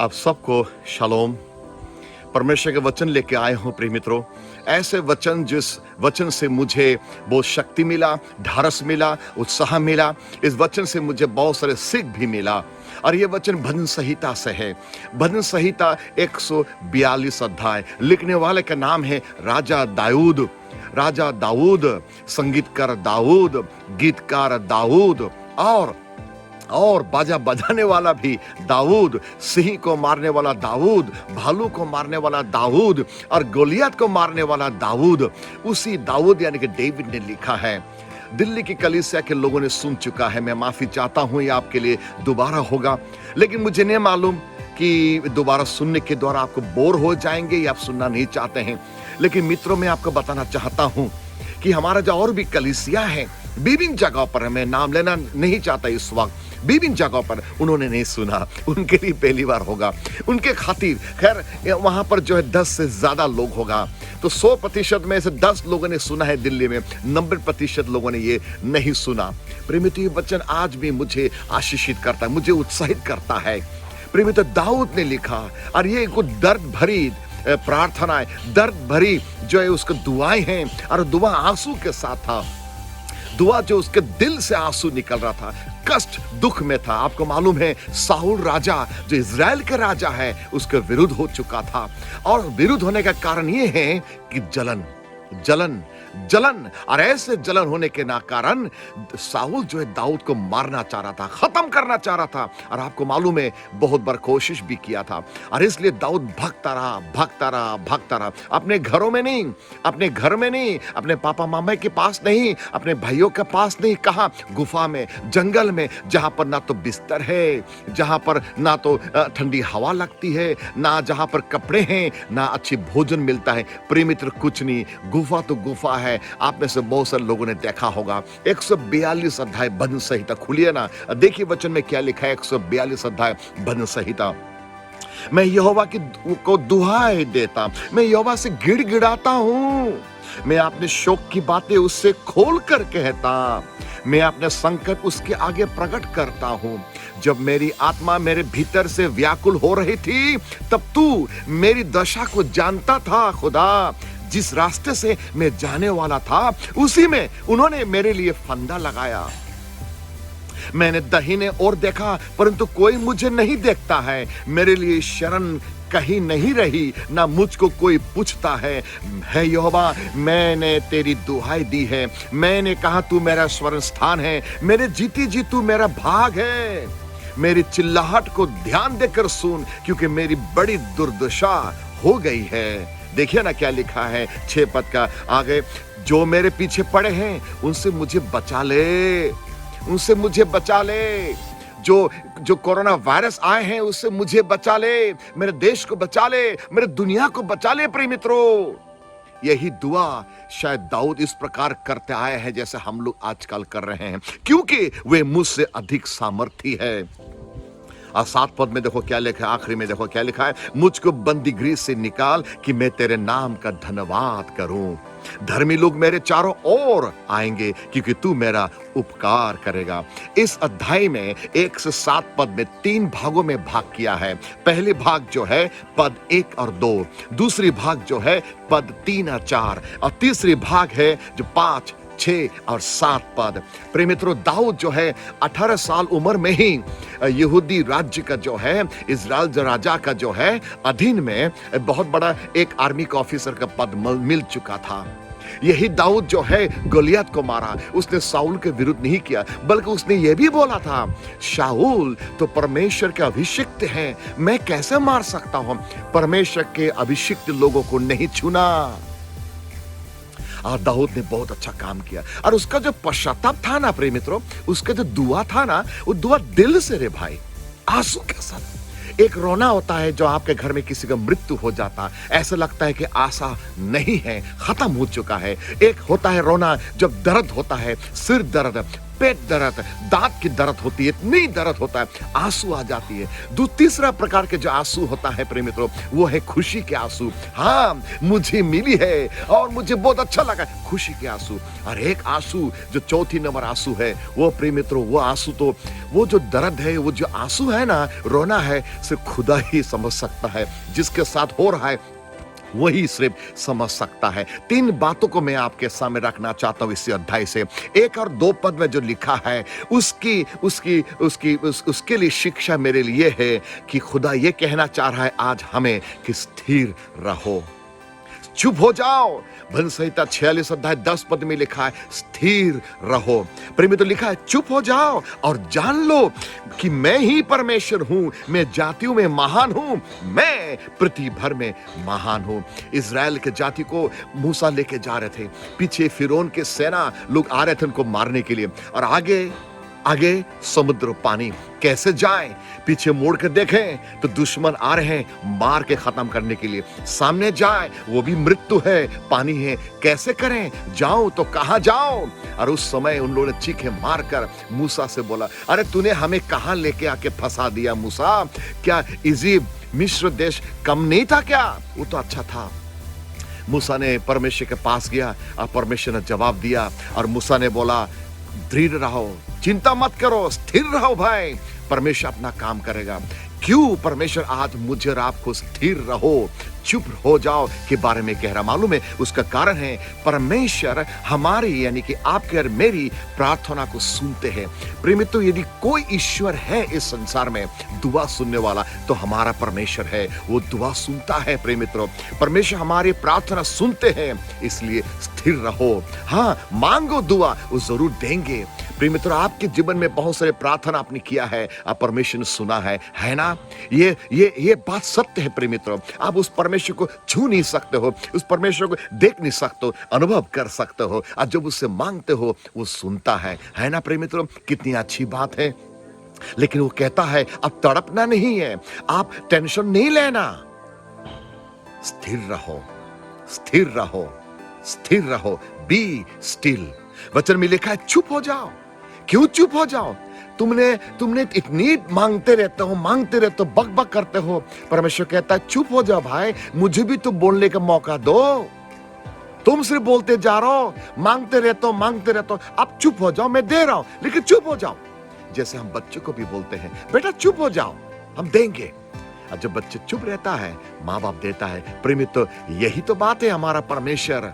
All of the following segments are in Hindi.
आप सबको शालोम। परमेश्वर के वचन लेके आए हूं प्रिय मित्रों। ऐसे वचन जिस वचन से मुझे बहुत शक्ति मिला, ढारस मिला, उत्साह मिला। इस वचन से मुझे बहुत सारे सीख भी मिला और ये वचन भजन संहिता से है। भजन संहिता 142 अध्याय। लिखने वाले का नाम है राजा दाऊद। राजा दाऊद, संगीतकार दाऊद, गीतकार दाऊद और बाजा बजाने वाला भी दाऊद, सिंह को मारने वाला दाऊद, भालू को मारने वाला दाऊद और गोलियत को मारने वाला दाऊद। उसी दाऊद यानी कि डेविड ने लिखा है। दिल्ली की कलीसिया के लोगों ने सुन चुका है। मैं माफी चाहता हूं, ये आपके लिए दोबारा होगा, लेकिन मुझे नहीं मालूम कि दोबारा सुनने के द्वारा आपको बोर हो जाएंगे या आप सुनना नहीं चाहते हैं। लेकिन मित्रों, मैं आपको बताना चाहता हूं कि हमारा जो और भी कलीसिया है विभिन्न जगहों पर, मैं नाम लेना नहीं चाहता इस वक्त, विभिन्न जगहों पर उन्होंने नहीं सुना, उनके लिए पहली बार होगा। उनके खातिर खैर वहां पर जो है 10 से ज्यादा लोग होगा, तो 100% में से 10 लोगों ने सुना है दिल्ली में, 90% लोगों ने ये नहीं सुना। प्रेमित, वचन आज भी मुझे आशीषित करता है, मुझे उत्साहित करता है। प्रेमित, दाऊद ने लिखा और ये कुछ दर्द भरी प्रार्थनाएं, दर्द भरी जो है उसको दुआएं हैं और दुआ आंसू के साथ था। दुआ जो उसके दिल से आंसू निकल रहा था, कष्ट दुख में था। आपको मालूम है साउल राजा जो इजराइल का राजा है उसके विरुद्ध हो चुका था और विरुद्ध होने का कारण ये है कि जलन जलन जलन और ऐसे जलन होने के ना कारण साउल जो है दाऊद को मारना चाह रहा था, खत्म करना चाह रहा था और आपको मालूम है बहुत बार कोशिश भी किया था। और इसलिए दाऊद भागता रहा अपने घरों में नहीं, अपने घर में नहीं, अपने पापा मामा के पास नहीं, अपने भाइयों के पास नहीं, कहां? गुफा में, जंगल में, जहां पर ना तो बिस्तर है, जहां पर ना तो ठंडी हवा लगती है, ना जहां पर कपड़े हैं, ना अच्छी भोजन मिलता है। प्रिय मित्र, कुछ नहीं, गुफा तो गुफा है। आप में से बहुत सारे लोगों ने देखा होगा। 142 अध्याय भजन संहिता खुलिए ना, देखिए वचन में क्या लिखा है। 142 अध्याय भजन संहिता। मैं यहोवा को दुहाई देता, मैं यहोवा से गिड़गिड़ाता हूं, मैं अपने शोक की बातें उससे खोल कर कहता, मैं अपने संकट उसके आगे प्रकट करता हूं। जब मेरी आत्मा मेरे भीतर से व्याकुल हो रही थी, तब तू मेरी दशा को जानता था। खुदा, जिस रास्ते से मैं जाने वाला था उसी में उन्होंने मेरे लिए फंदा लगाया। मैंने दाहिने ओर देखा परंतु कोई मुझे नहीं देखता है। मेरे लिए शरण कहीं नहीं रही, ना मुझको कोई पूछता है यहोवा, मैंने तेरी दुहाई दी है। मैंने कहा तू मेरा स्वर्ण स्थान है, मेरे जीती जी तू मेरा भाग है। मेरी चिल्लाहट को ध्यान देकर सुन, क्योंकि मेरी बड़ी दुर्दशा हो गई है। देखिए ना क्या लिखा है 6 पद का आगे। जो मेरे पीछे पड़े हैं उनसे मुझे बचा ले, उनसे मुझे बचा ले। जो कोरोना वायरस आए हैं उससे मुझे बचा ले, मेरे देश को बचा ले, मेरे दुनिया को बचा ले। प्रिय मित्रों, यही दुआ शायद दाऊद इस प्रकार करते आए हैं जैसे हम लोग आजकल कर रहे हैं, क्योंकि वे मुझसे अधिक सामर्थी है। और 7 पद में देखो क्या लिखा है, आखिरी में देखो क्या लिखा है। मुझको बंदीगृह से निकाल कि मैं तेरे नाम का धन्यवाद करूं। धर्मी लोग मेरे चारों ओर आएंगे क्योंकि तू मेरा उपकार करेगा। इस अध्याय में 1 से 7 पद में 3 भागों में भाग किया है। पहले भाग जो है पद 1 और 2, दूसरी भाग जो है पद 3 और 4, और तीसरी भाग है जो 5, 6 और 7 पद। प्रिय मित्रों, दाऊद जो है 18 साल उम्र में ही यहूदी राज्य का जो है, इजराइल राजा का जो है अधीन में बहुत बड़ा एक आर्मी का ऑफिसर का पद मिल चुका था। यही दाऊद जो है गोलियत को मारा। उसने साउल के विरुद्ध नहीं किया, बल्कि उसने यह भी बोला था, शाऊल तो परमेश्वर के अभिषिक्त हैं, मैं कैसे मार सकता हूं? परमेश्वर के अभिषिक्त लोगों को नहीं चुना। और दाऊद ने बहुत अच्छा काम किया। और उसका जो पश्चाताप था ना प्रिय मित्रों, उसका जो दुआ था ना, वो दुआ दिल से रे भाई, आंसू के साथ। एक रोना होता है जो आपके घर में किसी का मृत्यु हो जाता, ऐसा लगता है कि आशा नहीं है, खत्म हो चुका है। एक होता है रोना जब दर्द होता है, सिर दर्द, पेट दर्द, दांत की दर्द होती है, इतनी दर्द होता है, आंसू आ जाती है। तीसरा प्रकार के जो आंसू होता है प्रिय मित्रों, वो है खुशी के आंसू। हाँ, मुझे मिली है और मुझे बहुत अच्छा लगा, खुशी के आंसू। और एक आंसू जो चौथी नंबर आंसू है, वो प्रिय मित्रों, वो आंसू तो, वो जो दर्द है, वो जो आंसू है ना, रोना है, सिर्फ खुदा ही समझ सकता है। जिसके साथ हो रहा है वही सिर्फ समझ सकता है। 3 बातों को मैं आपके सामने रखना चाहता हूं इसी अध्याय से। 1 और 2 पद में जो लिखा है, उसके लिए शिक्षा मेरे लिए है कि खुदा ये कहना चाह रहा है आज हमें कि स्थिर रहो, चुप हो जाओ। भजन संहिता 46 अध्याय 10 पद में लिखा है स्थिर रहो। प्रेम में तो लिखा है चुप हो जाओ और जान लो कि मैं ही परमेश्वर हूं, मैं जातियों में महान हूं, मैं पृथ्वी भर में महान हूं। इजराइल के जाति को मूसा लेके जा रहे थे, पीछे फिरौन के सेना लोग आ रहे थे उनको मारने के लिए, और आगे समुद्र पानी, कैसे जाएं? पीछे मोड़ कर देखें तो दुश्मन आ रहे हैं मार के खत्म करने के लिए, सामने जाए वो भी मृत्यु है, पानी है, कैसे करें? जाऊं तो कहां जाऊं? और उस समय उन लोगों ने चीखे मारकर मूसा से बोला, अरे तूने हमें कहां लेके आके फंसा दिया मूसा? क्या इजिप्ट मिस्र देश कम नहीं था क्या? वो तो अच्छा था। मूसा ने परमेश्वर के पास गया और परमेश्वर ने जवाब दिया, और मूसा ने बोला दृढ़ रहो, चिंता मत करो, स्थिर रहो भाई, परमेश्वर अपना काम करेगा। क्यों परमेश्वर आज मुझे और आपको स्थिर रहो, चुप हो जाओ के बारे में कह रहा? मालूम है उसका कारण है परमेश्वर हमारी यानी कि आपके और मेरी प्रार्थना को सुनते हैं। प्रिय मित्रों, यदि कोई ईश्वर है इस संसार में दुआ सुनने वाला तो हमारा परमेश्वर है, वो दुआ सुनता है। प्रिय मित्रों, परमेश्वर हमारी प्रार्थना सुनते हैं, इसलिए स्थिर रहो। हाँ, मांगो दुआ, वो जरूर देंगे। प्रिय मित्रों, आपके जीवन में बहुत सारे प्रार्थना आपने किया है, आप परमेश्वर ने सुना है ना? ये बात सत्य है। प्रिय मित्रों, आप उस परमेश्वर को छू नहीं सकते हो, उस परमेश्वर को देख नहीं सकते हो, अनुभव कर सकते हो, और जब उससे मांगते हो वो सुनता है ना? प्रिय मित्रों, कितनी अच्छी बात है। लेकिन वो कहता है अब तड़पना नहीं है, आप टेंशन नहीं लेना, स्थिर रहो, स्थिर रहो, स्थिर रहो, बी स्टिल। वचन में लिखा है चुप हो जाओ। क्यों चुप हो जाओ? तुमने इतनी मांगते रहते हो, बक बक करते हो। परमेश्वर कहता है चुप हो जाओ भाई, मुझे भी तो बोलने का मौका दो। तुम सिर्फ बोलते जा रहे हो, मांगते रहते हो, अब चुप हो जाओ, मैं दे रहा हूं, लेकिन चुप हो जाओ। जैसे हम बच्चों को भी बोलते हैं बेटा चुप हो जाओ, हम देंगे। और जब बच्चे चुप रहता है, माँ बाप देता है। प्रेमी, तो यही तो बात है हमारा परमेश्वर,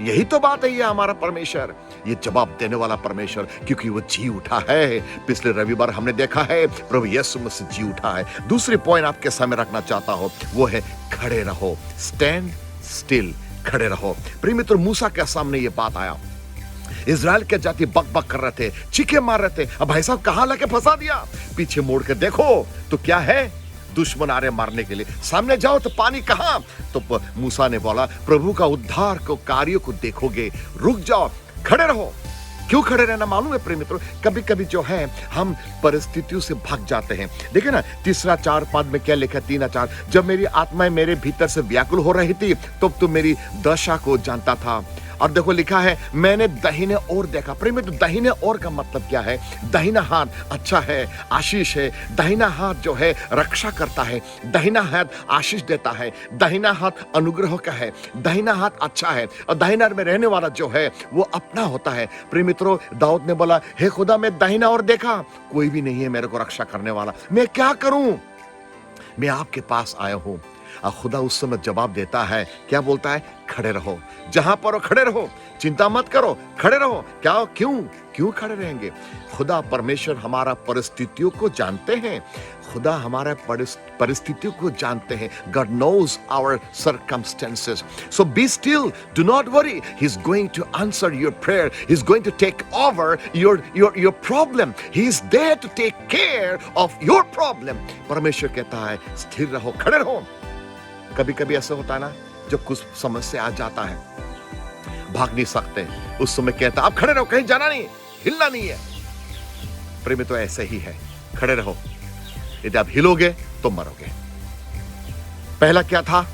यही तो बात है ये हमारा परमेश्वर, ये जवाब देने वाला परमेश्वर, क्योंकि वो जी उठा है। पिछले रविवार हमने देखा है प्रभु यीशु मसीह जी उठा है। दूसरी पॉइंट आपके सामने रखना चाहता हूं, वो है खड़े रहो, स्टैंड स्टिल, खड़े रहो। प्रिय मित्र, मूसा के सामने ये बात आया, इजराइल के जाति बक बक कर रहे थे, चीखे मार रहे थे, अब भाई साहब कहां लाके फंसा दिया? पीछे मोड़ के देखो तो क्या है? दुश्मन आ रहे मारने के लिए। सामने जाओ तो पानी कहां? तो मूसा ने बोला प्रभु का उद्धार को कार्यों को देखोगे, रुक जाओ, खड़े रहो। क्यों खड़े रहना मालूम है प्रिय मित्रों? कभी कभी जो है हम परिस्थितियों से भाग जाते हैं। देखिए ना, 3-4 पद में क्या लिखा है? 3-4, जब मेरी आत्मा मेरे भीतर से व्याकुल हो रही थी तब तो मेरी दशा को जानता था। और देखो लिखा है मैंने दाहिने ओर देखा। प्रेम में तो दाहिने ओर का मतलब क्या है? दाहिना हाथ अच्छा है, आशीष है। दाहिना हाथ जो है रक्षा करता है, दाहिना हाथ आशीष देता है, दाहिना हाथ अनुग्रह का है, दाहिना हाथ अच्छा है, और दाहिना में रहने वाला जो है वो अपना होता है। प्रिय मित्रों, दाऊद ने बोला हे खुदा, मैं दाहिना ओर देखा, कोई भी नहीं है मेरे को रक्षा करने वाला, मैं क्या करूं? मैं आपके पास आया हूं। और खुदा उस समय जवाब देता है, क्या बोलता है? खड़े रहो, जहां पर हो खड़े रहो, चिंता मत करो, खड़े रहो। क्या क्यों खड़े रहेंगे? खुदा परमेश्वर हमारा परिस्थितियों को जानते हैं, खुदा हमारा परिस्थितियों को जानते हैं। God knows our circumstances. So be still, do not worry. He's going to answer your prayer. He's going to take over your problem. He is there to take care of your problem. परमेश्वर कहता है स्थिर रहो, खड़े रहो। कभी कभी ऐसा होता है ना, जब कुछ समस्या आ जाता है, भाग नहीं सकते, उस समय कहता आप खड़े रहो, कहीं जाना नहीं, हिलना नहीं है। प्रेम तो ऐसे ही है, खड़े रहो, यदि आप हिलोगे तो मरोगे। पहला क्या था?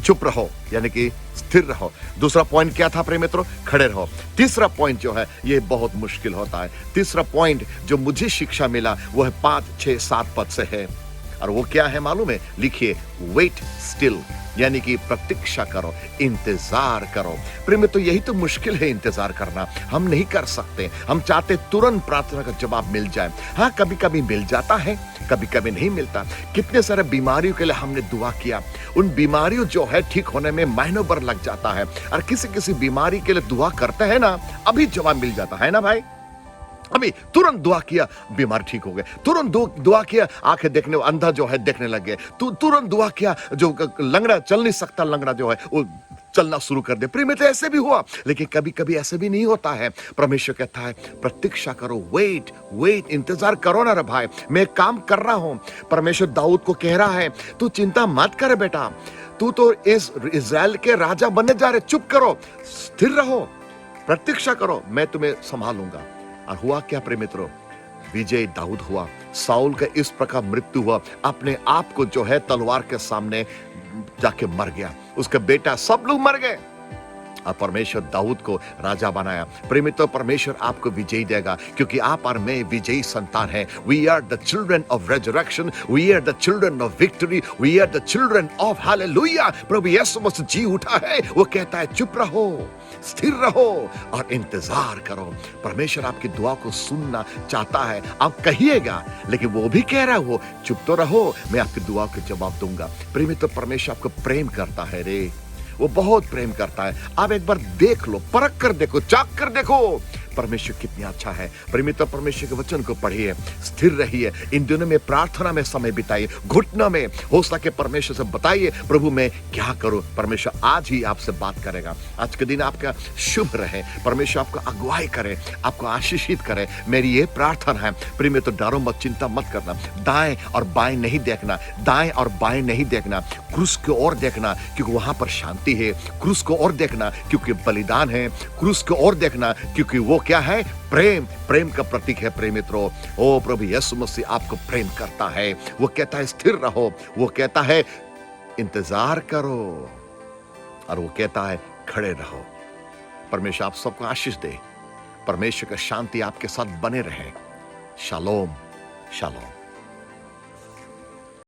चुप रहो, यानी कि स्थिर रहो। दूसरा पॉइंट क्या था प्रिय मित्रों? खड़े रहो। तीसरा पॉइंट जो है ये बहुत मुश्किल होता है। तीसरा पॉइंट जो मुझे शिक्षा मिला वो है 5, 6, 7 पद से है, और वो क्या है मालूम है? लिखिए, वेट स्टिल, यानी कि प्रतीक्षा करो, इंतजार करो। प्रिय मित्रों, यही तो मुश्किल है, इंतजार करना। हम नहीं कर सकते। हम चाहते तुरंत प्रार्थना का जवाब मिल जाए। हाँ, कभी कभी मिल जाता है, कभी कभी नहीं मिलता। कितने सारे बीमारियों के लिए हमने दुआ किया, उन बीमारियों जो है ठीक होने में महीनों भर लग जाता है, और किसी किसी बीमारी के लिए दुआ करते हैं ना, अभी जवाब मिल जाता है ना भाई। अभी तुरंत दुआ किया, बीमार ठीक हो गए। तुरंत दुआ किया, आंखें देखने, अंधा जो है देखने लग गए। तुरंत दुआ किया, जो लंगड़ा चल नहीं सकता, लंगड़ा जो है वो चलना शुरू कर दे। प्रिय मित्र, ऐसे भी हुआ, लेकिन कभी कभी ऐसे भी नहीं होता है। परमेश्वर कहता है प्रतीक्षा करो, वेट वेट, इंतजार करो ना रे भाई, मैं काम कर रहा हूं। परमेश्वर दाऊद को कह रहा है, तू चिंता मत कर बेटा, तू तो इस इज़राइल के राजा बनने जा रहे, चुप करो, स्थिर रहो, प्रतीक्षा करो, मैं तुम्हें संभालूंगा। और हुआ क्या प्रिय मित्रों? विजय दाऊद हुआ। साउल का इस प्रकार मृत्यु हुआ, अपने आप को जो है तलवार के सामने जाके मर गया, उसका बेटा, सब लोग मर गए, और परमेश्वर दाऊद को राजा बनाया। प्रिय मित्रों, परमेश्वर आपको विजयी देगा, क्योंकि आप और मैं विजयी संतान हैं। We are the children of resurrection, we are the children of victory, we are the children of hallelujah. प्रभु यीशु मसीह जी उठा है, वो कहता है चुप रहो, स्थिर रहो और इंतजार करो। परमेश्वर आपकी दुआ को सुनना चाहता है। आप कहिएगा, लेकिन वो भी कह रहा है, वो चुप तो रहो, मैं आपकी दुआ के जवाब दूंगा। प्रिय मित्रों, परमेश्वर आपको प्रेम करता है रे, वो बहुत प्रेम करता है। आप एक बार देख लो, परख कर देखो, चाक कर देखो, परमेश्वर कितना अच्छा है। प्रिय मित्रों, परमेश्वर के वचन को पढ़िए, स्थिर रहिए, इन दिनों में प्रार्थना में समय बिताइए, घुटनों में हौसला के परमेश्वर से बताइए, प्रभु मैं क्या करूं। परमेश्वर आज ही आपसे बात करेगा। आज के दिन आपका शुभ रहे, परमेश्वर आपको अगुवाई करे, आपको आशीषित करे, मेरी ये प्रार्थना है। प्रिय मित्रों, डरो मत, चिंता मत करना, दाएं और बाएं नहीं देखना, दाएं और बाएं नहीं देखना, क्रूस की ओर देखना, क्योंकि वहां पर शांति है। क्रूस को और देखना, क्योंकि बलिदान है। क्रूस को और देखना, क्योंकि वो क्या है? प्रेम, प्रेम का प्रतीक है। प्रेम मित्रों, ओ प्रभु यीशु मसीह आपको प्रेम करता है। वो कहता है स्थिर रहो, वो कहता है इंतजार करो, और वो कहता है खड़े रहो। परमेश्वर आप सबको आशीष दे। परमेश्वर का शांति आपके साथ बने रहे। Shalom, shalom.